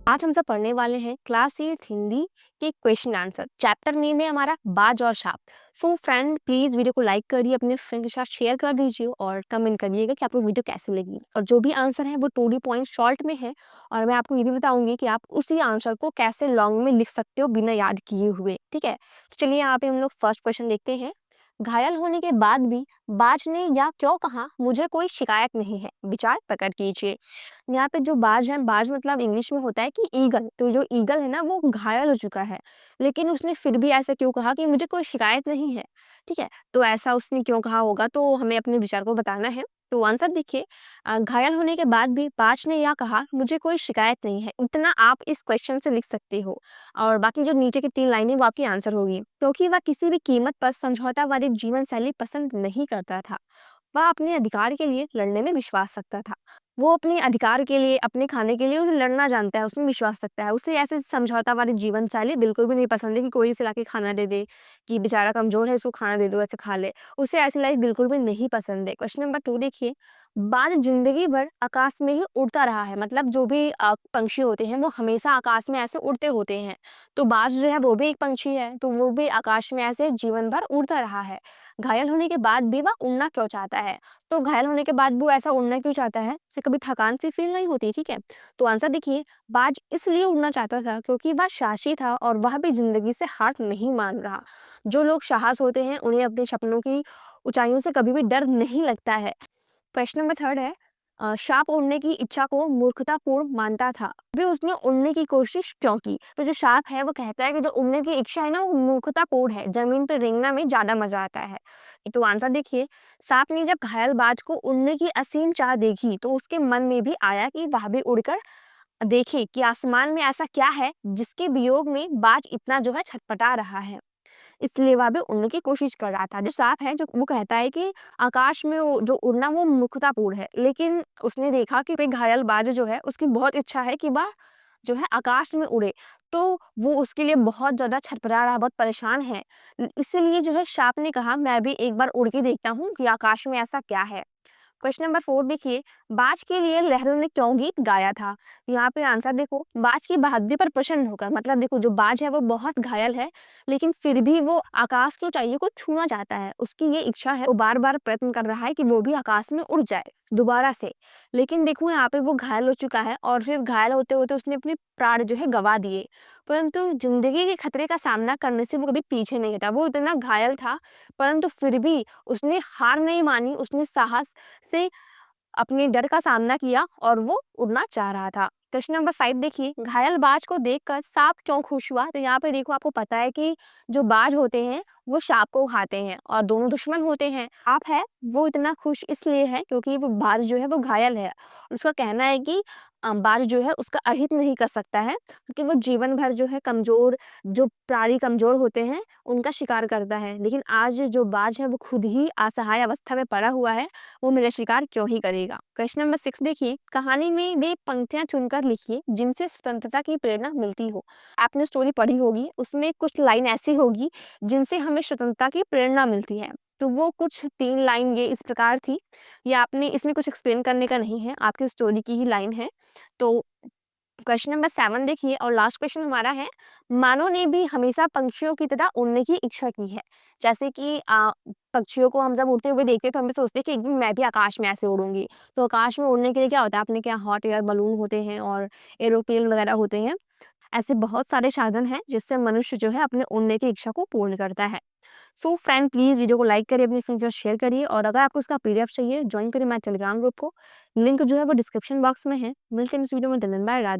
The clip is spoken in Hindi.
आज हम सब पढ़ने वाले हैं क्लास 8 हिंदी के क्वेश्चन आंसर। चैप्टर नेम है हमारा बाज और साप। सो फ्रेंड प्लीज वीडियो को लाइक करिए, अपने फ्रेंड के साथ शेयर कर दीजिए और कमेंट करिएगा कि आपको वीडियो कैसी लगी। और जो भी आंसर है वो 2D पॉइंट शॉर्ट में है और मैं आपको ये भी बताऊंगी कि आप उसी आंसर को कैसे लॉन्ग में लिख सकते हो बिना याद किए हुए। ठीक है, तो चलिए यहाँ पे हम लोग फर्स्ट क्वेश्चन देखते हैं। घायल होने के बाद भी बाज ने या क्यों कहा मुझे कोई शिकायत नहीं है, विचार प्रकट कीजिए। यहाँ पे जो बाज है, बाज मतलब इंग्लिश में होता है कि ईगल। तो जो ईगल है ना वो घायल हो चुका है, लेकिन उसने फिर भी ऐसा क्यों कहा कि मुझे कोई शिकायत नहीं है। ठीक है, तो ऐसा उसने क्यों कहा होगा, तो हमें अपने विचार को बताना है। तो आंसर देखिए, घायल होने के बाद भी बाज ने यह कहा मुझे कोई शिकायत नहीं है, इतना आप इस क्वेश्चन से लिख सकते हो। और बाकी जो नीचे की 3 लाइनें वो आपकी आंसर होगी। क्योंकि वह किसी भी कीमत पर समझौता वाली जीवन शैली पसंद नहीं करता था, वह अपने अधिकार के लिए लड़ने में विश्वास रखता था। वो अपने अधिकार के लिए, अपने खाने के लिए उसे लड़ना जानता है, उसमें विश्वास रखता है। उसे ऐसे समझौता वाली जीवन शैली बिल्कुल भी नहीं पसंद है कि कोई उसे लाके खाना दे दे, कि बेचारा कमज़ोर है इसको खाना दे दो, ऐसे खा ले। उसे ऐसी लाइफ बिल्कुल भी नहीं पसंद है। क्वेश्चन नंबर 2 देखिए, बाज ज़िंदगी भर आकाश में ही उड़ता रहा है। मतलब जो भी पंछी होते हैं वो हमेशा आकाश में ऐसे उड़ते होते हैं। तो बाज जो है वो भी एक पंछी है, तो वो भी आकाश में ऐसे जीवन भर उड़ता रहा है। घायल होने के बाद भी वह उड़ना क्यों चाहता है? तो घायल होने के बाद वो ऐसा उड़ना क्यों चाहता है? उसे कभी थकान सी फील नहीं होती, ठीक है? तो आंसर देखिए, बाज इसलिए उड़ना चाहता था क्योंकि वह साहसी था और वह भी जिंदगी से हार नहीं मान रहा। जो लोग साहस होते हैं उन्हें अपने सपनों की ऊंचाइयों से कभी भी डर नहीं लगता है। क्वेश्चन नंबर 3 है, सांप उड़ने की इच्छा को मूर्खतापूर्ण मानता था, भी उसने उड़ने की कोशिश क्यों की? तो जो सांप है वो कहता है कि जो उड़ने की इच्छा है ना वो मूर्खतापूर्ण है, जमीन पर रेंगना में ज्यादा मजा आता है। तो आंसर देखिए, सांप ने जब घायल बाज को उड़ने की असीम चाह देखी तो उसके मन में भी आया कि वह भी उड़कर देखे कि आसमान में ऐसा क्या है जिसके वियोग में बाज इतना जो है छटपटा रहा है। इसलिए वह भी उड़ने की कोशिश कर रहा था। जो सांप है जो वो कहता है कि आकाश में जो उड़ना वो मूर्खतापूर्ण है, लेकिन उसने देखा कि भाई घायल बाज जो है उसकी बहुत इच्छा है कि वह जो है आकाश में उड़े, तो वो उसके लिए बहुत ज़्यादा छटपटा रहा, बहुत परेशान है। इसीलिए जो है सांप ने कहा मैं भी एक बार उड़ के देखता हूँ कि आकाश में ऐसा क्या है। क्वेश्चन नंबर 4 देखिए, बाज के लिए लहरों ने क्यों गीत गाया था? यहाँ पे आंसर देखो, बाज की बहादुरी पर प्रसन्न होकर। मतलब देखो जो बाज है वो बहुत घायल है, लेकिन फिर भी वो आकाश की ऊंचाइयों को छूना चाहता है। उसकी ये इच्छा है, वो बार बार प्रयत्न कर रहा है कि वो भी आकाश में उड़ जाए दोबारा से। लेकिन देखो यहाँ पे वो घायल हो चुका है और फिर घायल होते होते उसने अपने प्राण जो है गवा दिए, परंतु जिंदगी के खतरे का सामना करने से वो कभी पीछे नहीं हटा। वो इतना घायल था परंतु फिर भी उसने हार नहीं मानी, उसने साहस से अपने डर का सामना किया और वो उड़ना चाह रहा था। क्वेश्चन नंबर 5 देखिए, घायल बाज को देखकर सांप क्यों खुश हुआ? तो यहाँ पे देखो आपको पता है कि जो बाज होते हैं वो सांप को खाते हैं और दोनों दुश्मन होते हैं। सांप है वो इतना खुश इसलिए है क्योंकि वो बाज जो है वो घायल है। उसका कहना है कि बाज जो है उसका अहित नहीं कर सकता है, क्योंकि वो जीवन भर जो है कमजोर, जो प्राणी कमजोर होते हैं उनका शिकार करता है। लेकिन आज जो बाज है वो खुद ही असहाय अवस्था में पड़ा हुआ है, वो मेरा शिकार क्यों ही करेगा। क्वेश्चन नंबर 6 देखिए, कहानी में वे पंक्तियां चुनकर लिखिए जिनसे स्वतंत्रता की प्रेरणा मिलती हो। आपने स्टोरी पढ़ी होगी, उसमें कुछ लाइन ऐसी होगी जिनसे हमें स्वतंत्रता की प्रेरणा मिलती है। तो वो कुछ 3 लाइन ये इस प्रकार थी। ये आपने इसमें कुछ एक्सप्लेन करने का नहीं है, आपकी स्टोरी की ही लाइन है। तो क्वेश्चन नंबर 7 देखिए और लास्ट क्वेश्चन हमारा है, मानव ने भी हमेशा पंछियों की तरह उड़ने की इच्छा की है। जैसे कि पक्षियों को हम जब उड़ते हुए देखते हैं तो हम भी सोचते हैं कि एक दिन मैं भी आकाश में ऐसे उड़ूंगी। तो आकाश में उड़ने के लिए क्या होता है, अपने क्या हॉट एयर बलून होते हैं और एरोप्लेन वगैरह होते हैं। ऐसे बहुत सारे साधन हैं जिससे मनुष्य जो है अपने उड़ने की इच्छा को पूर्ण करता है। सो फ्रेंड प्लीज वीडियो को लाइक करिए, अपने फ्रेंड्स के साथ शेयर करिए और अगर आपको इसका पीडीएफ चाहिए ज्वाइन करिए मेरे टेलीग्राम ग्रुप को। लिंक जो है वो डिस्क्रिप्शन बॉक्स में है। मिलते हैं इस वीडियो में। धन्यवाद। राधे।